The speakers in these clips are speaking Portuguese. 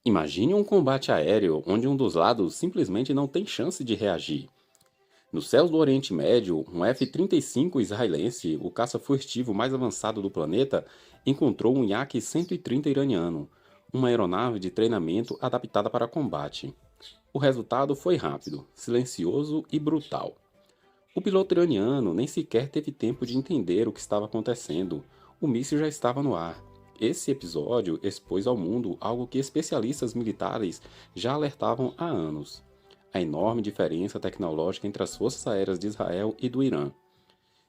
Imagine um combate aéreo onde um dos lados simplesmente não tem chance de reagir. Nos céus do Oriente Médio, um F-35 israelense, o caça furtivo mais avançado do planeta, encontrou um Yak-130 iraniano, uma aeronave de treinamento adaptada para combate. O resultado foi rápido, silencioso e brutal. O piloto iraniano nem sequer teve tempo de entender o que estava acontecendo. O míssil já estava no ar. Esse episódio expôs ao mundo algo que especialistas militares já alertavam há anos: a enorme diferença tecnológica entre as forças aéreas de Israel e do Irã.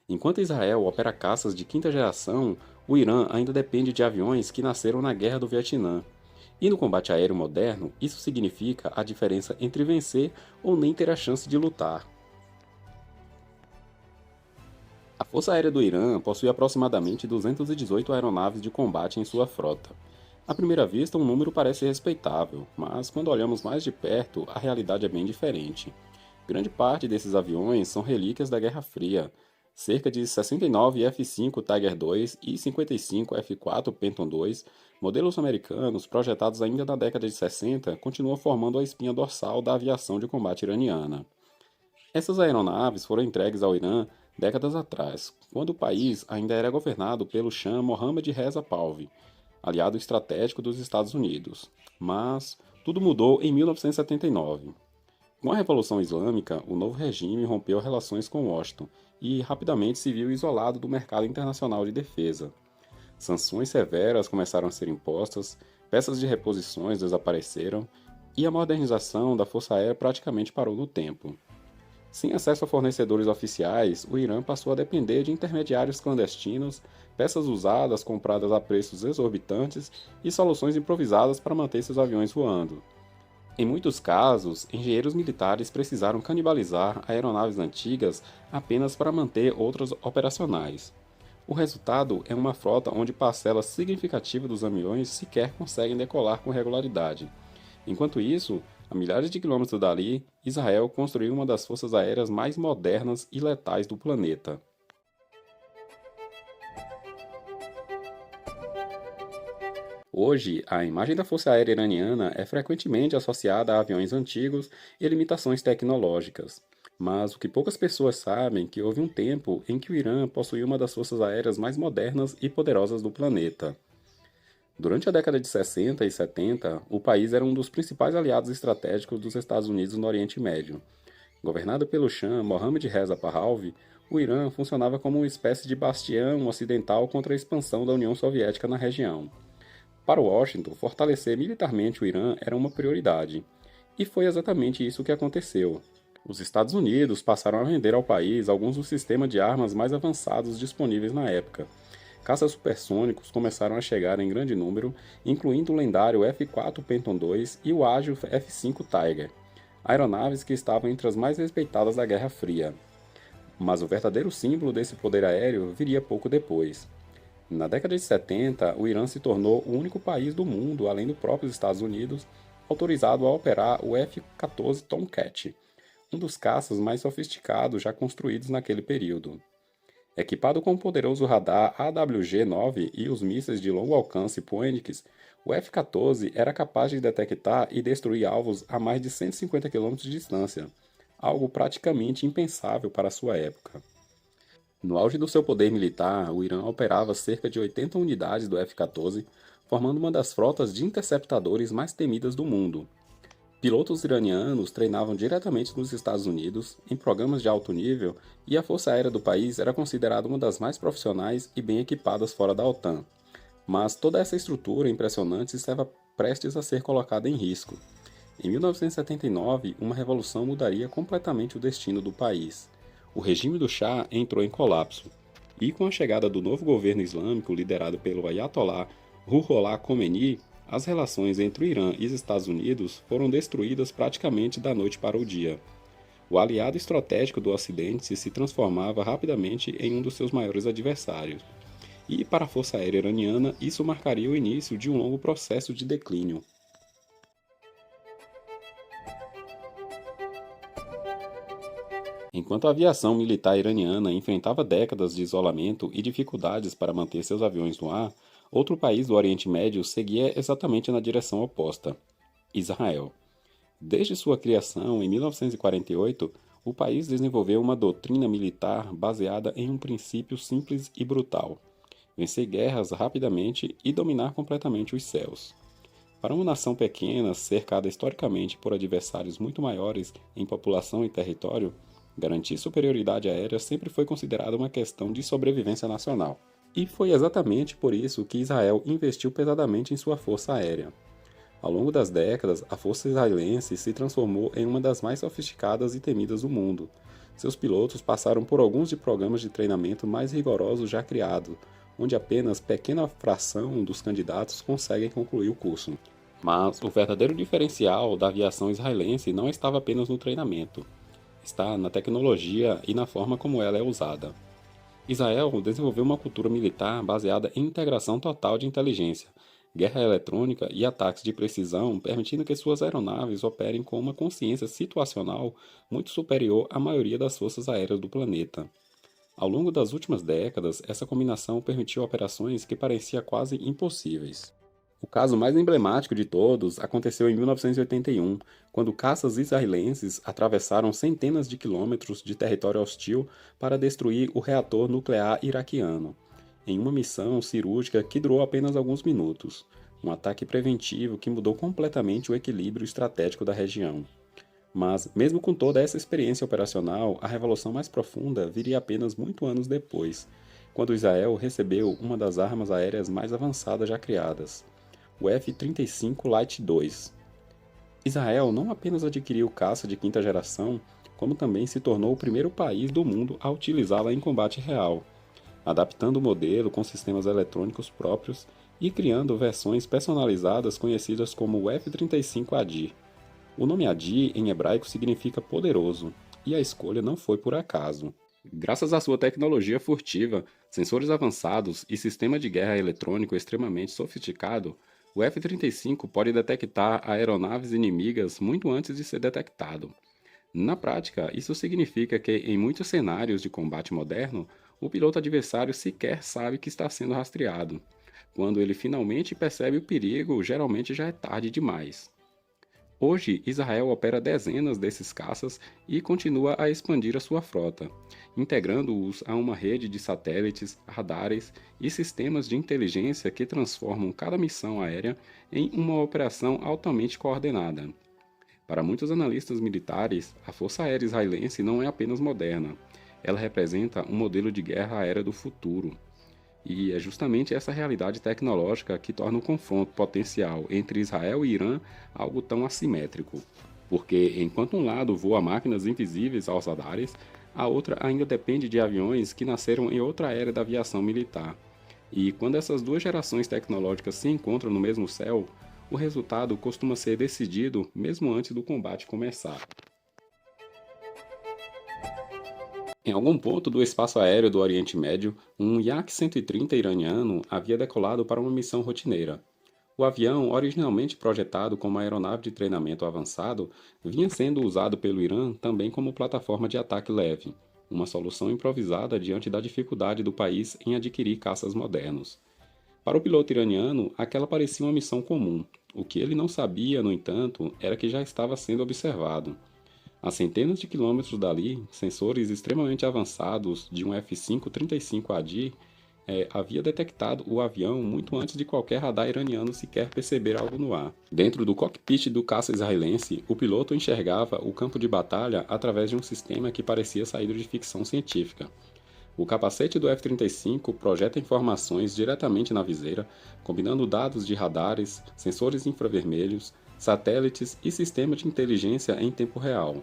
Enquanto Israel opera caças de quinta geração, o Irã ainda depende de aviões que nasceram na Guerra do Vietnã. E no combate aéreo moderno, isso significa a diferença entre vencer ou nem ter a chance de lutar. A Força Aérea do Irã possui aproximadamente 218 aeronaves de combate em sua frota. À primeira vista, um número parece respeitável, mas quando olhamos mais de perto, a realidade é bem diferente. Grande parte desses aviões são relíquias da Guerra Fria. Cerca de 69 F-5 Tiger II e 55 F-4 Phantom II, modelos americanos projetados ainda na década de 60, continuam formando a espinha dorsal da aviação de combate iraniana. Essas aeronaves foram entregues ao Irã décadas atrás, quando o país ainda era governado pelo Shah Mohammad Reza Pahlavi, aliado estratégico dos Estados Unidos. Mas tudo mudou em 1979. Com a Revolução Islâmica, o novo regime rompeu relações com Washington e rapidamente se viu isolado do mercado internacional de defesa. Sanções severas começaram a ser impostas, peças de reposições desapareceram e a modernização da Força Aérea praticamente parou no tempo. Sem acesso a fornecedores oficiais, o Irã passou a depender de intermediários clandestinos, peças usadas compradas a preços exorbitantes e soluções improvisadas para manter seus aviões voando. Em muitos casos, engenheiros militares precisaram canibalizar aeronaves antigas apenas para manter outras operacionais. O resultado é uma frota onde parcela significativa dos aviões sequer conseguem decolar com regularidade. Enquanto isso, a milhares de quilômetros dali, Israel construiu uma das forças aéreas mais modernas e letais do planeta. Hoje, a imagem da Força Aérea Iraniana é frequentemente associada a aviões antigos e limitações tecnológicas. Mas o que poucas pessoas sabem é que houve um tempo em que o Irã possuía uma das forças aéreas mais modernas e poderosas do planeta. Durante a década de 60 e 70, o país era um dos principais aliados estratégicos dos Estados Unidos no Oriente Médio. Governado pelo Shah Mohammad Reza Pahlavi, o Irã funcionava como uma espécie de bastião ocidental contra a expansão da União Soviética na região. Para Washington, fortalecer militarmente o Irã era uma prioridade. E foi exatamente isso que aconteceu. Os Estados Unidos passaram a vender ao país alguns dos sistemas de armas mais avançados disponíveis na época. Caças supersônicos começaram a chegar em grande número, incluindo o lendário F-4 Phantom II e o ágil F-5 Tiger, aeronaves que estavam entre as mais respeitadas da Guerra Fria. Mas o verdadeiro símbolo desse poder aéreo viria pouco depois. Na década de 70, o Irã se tornou o único país do mundo, além do próprio Estados Unidos, autorizado a operar o F-14 Tomcat, um dos caças mais sofisticados já construídos naquele período. Equipado com o poderoso radar AWG-9 e os mísseis de longo alcance Phoenix, o F-14 era capaz de detectar e destruir alvos a mais de 150 km de distância, algo praticamente impensável para sua época. No auge do seu poder militar, o Irã operava cerca de 80 unidades do F-14, formando uma das frotas de interceptadores mais temidas do mundo. Pilotos iranianos treinavam diretamente nos Estados Unidos, em programas de alto nível, e a Força Aérea do país era considerada uma das mais profissionais e bem equipadas fora da OTAN. Mas toda essa estrutura impressionante estava prestes a ser colocada em risco. Em 1979, uma revolução mudaria completamente o destino do país. O regime do Shah entrou em colapso, e com a chegada do novo governo islâmico liderado pelo Ayatollah Ruhollah Khomeini, as relações entre o Irã e os Estados Unidos foram destruídas praticamente da noite para o dia. O aliado estratégico do Ocidente se transformava rapidamente em um dos seus maiores adversários. E, para a Força Aérea Iraniana, isso marcaria o início de um longo processo de declínio. Enquanto a aviação militar iraniana enfrentava décadas de isolamento e dificuldades para manter seus aviões no ar, outro país do Oriente Médio seguia exatamente na direção oposta. Israel. Desde sua criação, em 1948, o país desenvolveu uma doutrina militar baseada em um princípio simples e brutal: vencer guerras rapidamente e dominar completamente os céus. Para uma nação pequena, cercada historicamente por adversários muito maiores em população e território, garantir superioridade aérea sempre foi considerada uma questão de sobrevivência nacional. E foi exatamente por isso que Israel investiu pesadamente em sua força aérea. Ao longo das décadas, a força israelense se transformou em uma das mais sofisticadas e temidas do mundo. Seus pilotos passaram por alguns de programas de treinamento mais rigorosos já criados, onde apenas pequena fração dos candidatos conseguem concluir o curso. Mas o verdadeiro diferencial da aviação israelense não estava apenas no treinamento, está na tecnologia e na forma como ela é usada. Israel desenvolveu uma cultura militar baseada em integração total de inteligência, guerra eletrônica e ataques de precisão, permitindo que suas aeronaves operem com uma consciência situacional muito superior à maioria das forças aéreas do planeta. Ao longo das últimas décadas, essa combinação permitiu operações que pareciam quase impossíveis. O caso mais emblemático de todos aconteceu em 1981, quando caças israelenses atravessaram centenas de quilômetros de território hostil para destruir o reator nuclear iraquiano, em uma missão cirúrgica que durou apenas alguns minutos, um ataque preventivo que mudou completamente o equilíbrio estratégico da região. Mas, mesmo com toda essa experiência operacional, a revolução mais profunda viria apenas muitos anos depois, quando Israel recebeu uma das armas aéreas mais avançadas já criadas, o F-35 Light II. Israel não apenas adquiriu caça de quinta geração, como também se tornou o primeiro país do mundo a utilizá-la em combate real, adaptando o modelo com sistemas eletrônicos próprios e criando versões personalizadas conhecidas como o F-35AD. O nome AD em hebraico significa poderoso, e a escolha não foi por acaso. Graças à sua tecnologia furtiva, sensores avançados e sistema de guerra eletrônico extremamente sofisticado, o F-35 pode detectar aeronaves inimigas muito antes de ser detectado. Na prática, isso significa que, em muitos cenários de combate moderno, o piloto adversário sequer sabe que está sendo rastreado. Quando ele finalmente percebe o perigo, geralmente já é tarde demais. Hoje, Israel opera dezenas desses caças e continua a expandir a sua frota, integrando-os a uma rede de satélites, radares e sistemas de inteligência que transformam cada missão aérea em uma operação altamente coordenada. Para muitos analistas militares, a Força Aérea Israelense não é apenas moderna, ela representa um modelo de guerra aérea do futuro. E é justamente essa realidade tecnológica que torna o confronto potencial entre Israel e Irã algo tão assimétrico. Porque enquanto um lado voa máquinas invisíveis aos radares, a outra ainda depende de aviões que nasceram em outra era da aviação militar. E quando essas duas gerações tecnológicas se encontram no mesmo céu, o resultado costuma ser decidido mesmo antes do combate começar. Em algum ponto do espaço aéreo do Oriente Médio, um Yak-130 iraniano havia decolado para uma missão rotineira. O avião, originalmente projetado como aeronave de treinamento avançado, vinha sendo usado pelo Irã também como plataforma de ataque leve, uma solução improvisada diante da dificuldade do país em adquirir caças modernos. Para o piloto iraniano, aquela parecia uma missão comum. O que ele não sabia, no entanto, era que já estava sendo observado. A centenas de quilômetros dali, sensores extremamente avançados de um F-35-35AD havia detectado o avião muito antes de qualquer radar iraniano sequer perceber algo no ar. Dentro do cockpit do caça israelense, o piloto enxergava o campo de batalha através de um sistema que parecia saído de ficção científica. O capacete do F-35 projeta informações diretamente na viseira, combinando dados de radares, sensores infravermelhos, satélites e sistema de inteligência em tempo real.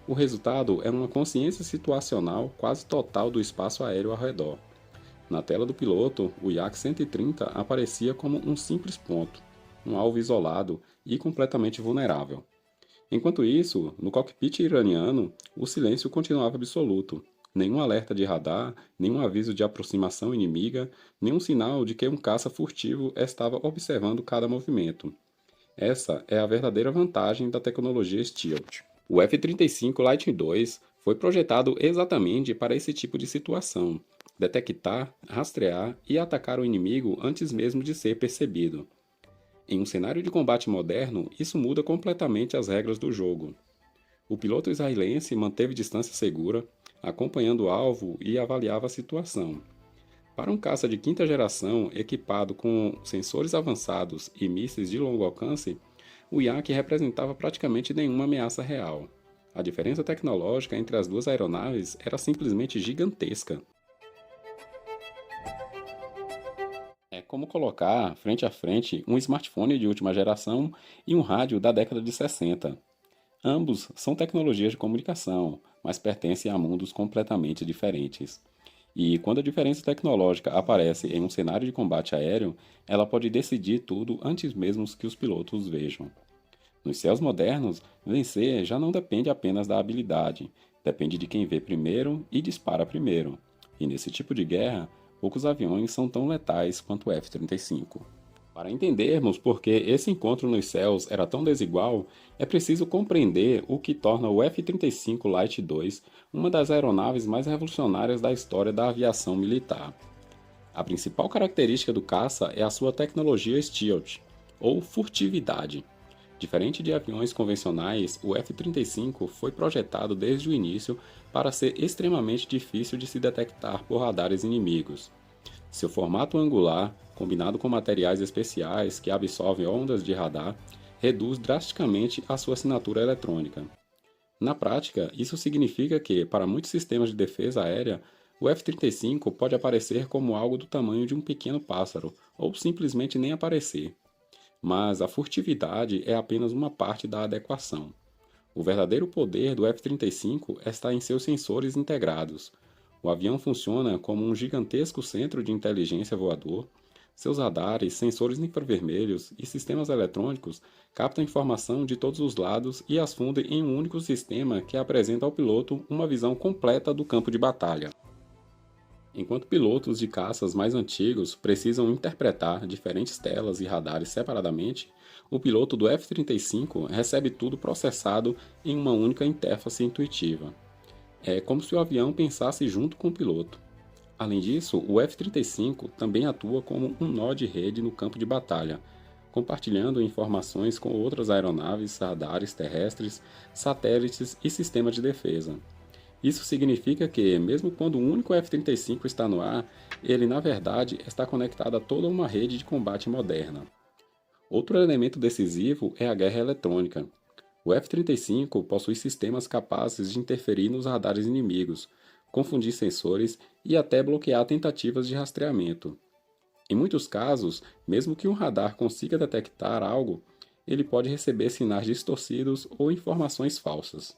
O resultado é uma consciência situacional quase total do espaço aéreo ao redor. Na tela do piloto, o Yak-130 aparecia como um simples ponto, um alvo isolado e completamente vulnerável. Enquanto isso, no cockpit iraniano, o silêncio continuava absoluto. Nenhum alerta de radar, nenhum aviso de aproximação inimiga, nenhum sinal de que um caça furtivo estava observando cada movimento. Essa é a verdadeira vantagem da tecnologia Stealth. O F-35 Lightning II foi projetado exatamente para esse tipo de situação: detectar, rastrear e atacar o inimigo antes mesmo de ser percebido. Em um cenário de combate moderno, isso muda completamente as regras do jogo. O piloto israelense manteve distância segura, acompanhando o alvo e avaliava a situação. Para um caça de quinta geração equipado com sensores avançados e mísseis de longo alcance, o Yak representava praticamente nenhuma ameaça real. A diferença tecnológica entre as duas aeronaves era simplesmente gigantesca. É como colocar frente a frente um smartphone de última geração e um rádio da década de 60. Ambos são tecnologias de comunicação, mas pertencem a mundos completamente diferentes. E quando a diferença tecnológica aparece em um cenário de combate aéreo, ela pode decidir tudo antes mesmo que os pilotos vejam. Nos céus modernos, vencer já não depende apenas da habilidade, depende de quem vê primeiro e dispara primeiro. E nesse tipo de guerra, poucos aviões são tão letais quanto o F-35. Para entendermos por que esse encontro nos céus era tão desigual, é preciso compreender o que torna o F-35 Light II uma das aeronaves mais revolucionárias da história da aviação militar. A principal característica do caça é a sua tecnologia stealth, ou furtividade. Diferente de aviões convencionais, o F-35 foi projetado desde o início para ser extremamente difícil de se detectar por radares inimigos. Seu formato angular, combinado com materiais especiais que absorvem ondas de radar, reduz drasticamente a sua assinatura eletrônica. Na prática, isso significa que, para muitos sistemas de defesa aérea, o F-35 pode aparecer como algo do tamanho de um pequeno pássaro, ou simplesmente nem aparecer. Mas a furtividade é apenas uma parte da adequação. O verdadeiro poder do F-35 está em seus sensores integrados. O avião funciona como um gigantesco centro de inteligência voador. Seus radares, sensores infravermelhos e sistemas eletrônicos captam informação de todos os lados e as fundem em um único sistema que apresenta ao piloto uma visão completa do campo de batalha. Enquanto pilotos de caças mais antigos precisam interpretar diferentes telas e radares separadamente, o piloto do F-35 recebe tudo processado em uma única interface intuitiva. É como se o avião pensasse junto com o piloto. Além disso, o F-35 também atua como um nó de rede no campo de batalha, compartilhando informações com outras aeronaves, radares terrestres, satélites e sistemas de defesa. Isso significa que, mesmo quando um único F-35 está no ar, ele na verdade está conectado a toda uma rede de combate moderna. Outro elemento decisivo é a guerra eletrônica. O F-35 possui sistemas capazes de interferir nos radares inimigos, confundir sensores e até bloquear tentativas de rastreamento. Em muitos casos, mesmo que um radar consiga detectar algo, ele pode receber sinais distorcidos ou informações falsas.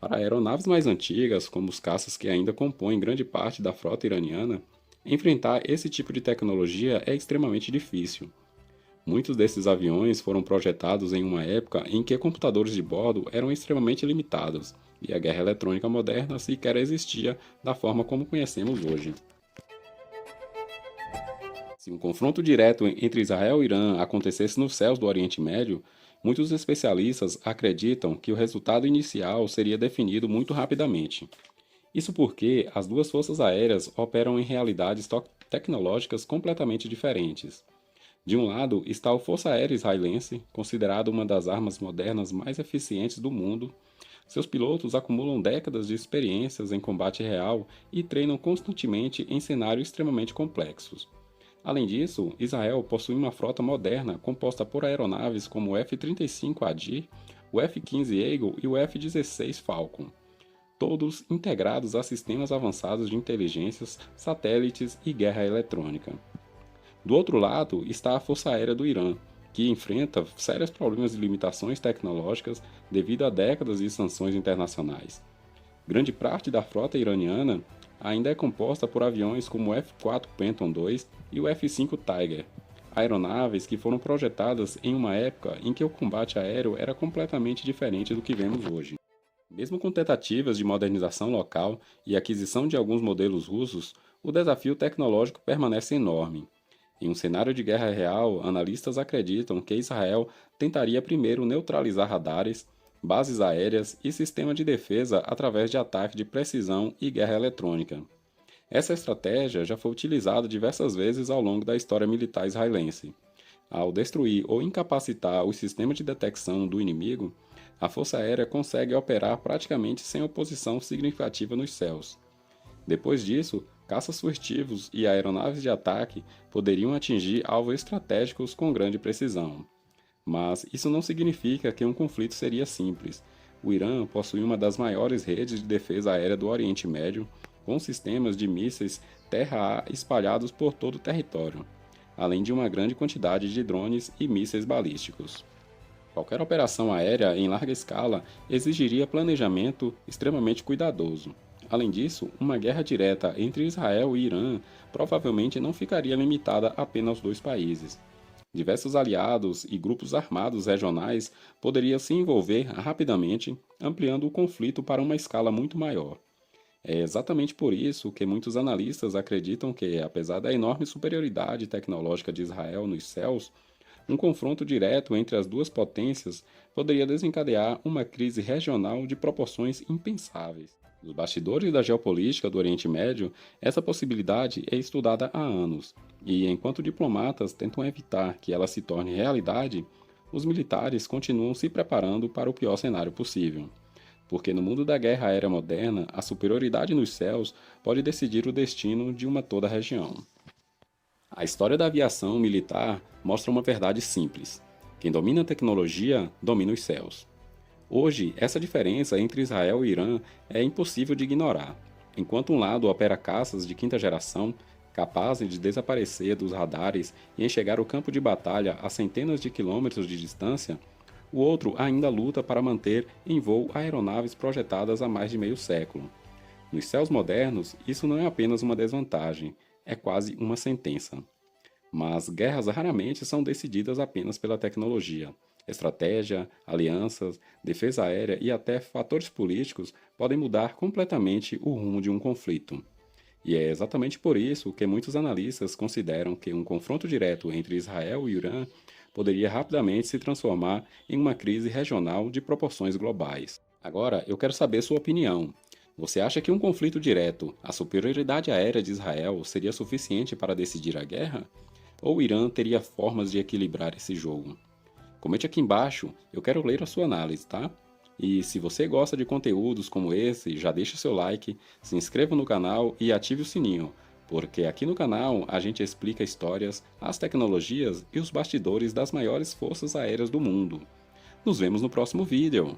Para aeronaves mais antigas, como os caças que ainda compõem grande parte da frota iraniana, enfrentar esse tipo de tecnologia é extremamente difícil. Muitos desses aviões foram projetados em uma época em que computadores de bordo eram extremamente limitados e a guerra eletrônica moderna sequer existia da forma como conhecemos hoje. Se um confronto direto entre Israel e Irã acontecesse nos céus do Oriente Médio, muitos especialistas acreditam que o resultado inicial seria definido muito rapidamente. Isso porque as duas forças aéreas operam em realidades tecnológicas completamente diferentes. De um lado está a Força Aérea Israelense, considerada uma das armas modernas mais eficientes do mundo. Seus pilotos acumulam décadas de experiências em combate real e treinam constantemente em cenários extremamente complexos. Além disso, Israel possui uma frota moderna composta por aeronaves como o F-35 Adir, o F-15 Eagle e o F-16 Falcon, todos integrados a sistemas avançados de inteligências, satélites e guerra eletrônica. Do outro lado está a Força Aérea do Irã, que enfrenta sérios problemas de limitações tecnológicas devido a décadas de sanções internacionais. Grande parte da frota iraniana ainda é composta por aviões como o F-4 Phantom II e o F-5 Tiger, aeronaves que foram projetadas em uma época em que o combate aéreo era completamente diferente do que vemos hoje. Mesmo com tentativas de modernização local e aquisição de alguns modelos russos, o desafio tecnológico permanece enorme. Em um cenário de guerra real, analistas acreditam que Israel tentaria primeiro neutralizar radares, bases aéreas e sistema de defesa através de ataque de precisão e guerra eletrônica. Essa estratégia já foi utilizada diversas vezes ao longo da história militar israelense. Ao destruir ou incapacitar o sistema de detecção do inimigo, a Força Aérea consegue operar praticamente sem oposição significativa nos céus. Depois disso, caças furtivos e aeronaves de ataque poderiam atingir alvos estratégicos com grande precisão. Mas isso não significa que um conflito seria simples. O Irã possui uma das maiores redes de defesa aérea do Oriente Médio, com sistemas de mísseis terra-ar espalhados por todo o território, além de uma grande quantidade de drones e mísseis balísticos. Qualquer operação aérea em larga escala exigiria planejamento extremamente cuidadoso. Além disso, uma guerra direta entre Israel e Irã provavelmente não ficaria limitada apenas aos dois países. Diversos aliados e grupos armados regionais poderiam se envolver rapidamente, ampliando o conflito para uma escala muito maior. É exatamente por isso que muitos analistas acreditam que, apesar da enorme superioridade tecnológica de Israel nos céus, um confronto direto entre as duas potências poderia desencadear uma crise regional de proporções impensáveis. Nos bastidores da geopolítica do Oriente Médio, essa possibilidade é estudada há anos, e enquanto diplomatas tentam evitar que ela se torne realidade, os militares continuam se preparando para o pior cenário possível. Porque no mundo da guerra aérea moderna, a superioridade nos céus pode decidir o destino de uma toda região. A história da aviação militar mostra uma verdade simples: quem domina a tecnologia domina os céus. Hoje, essa diferença entre Israel e Irã é impossível de ignorar. Enquanto um lado opera caças de quinta geração, capazes de desaparecer dos radares e enxergar o campo de batalha a centenas de quilômetros de distância, o outro ainda luta para manter em voo aeronaves projetadas há mais de meio século. Nos céus modernos, isso não é apenas uma desvantagem, é quase uma sentença. Mas guerras raramente são decididas apenas pela tecnologia. Estratégia, alianças, defesa aérea e até fatores políticos podem mudar completamente o rumo de um conflito. E é exatamente por isso que muitos analistas consideram que um confronto direto entre Israel e Irã poderia rapidamente se transformar em uma crise regional de proporções globais. Agora, eu quero saber sua opinião. Você acha que um conflito direto, a superioridade aérea de Israel, seria suficiente para decidir a guerra? Ou o Irã teria formas de equilibrar esse jogo? Comente aqui embaixo, eu quero ler a sua análise, tá? E se você gosta de conteúdos como esse, já deixa seu like, se inscreva no canal e ative o sininho, porque aqui no canal a gente explica histórias, as tecnologias e os bastidores das maiores forças aéreas do mundo. Nos vemos no próximo vídeo!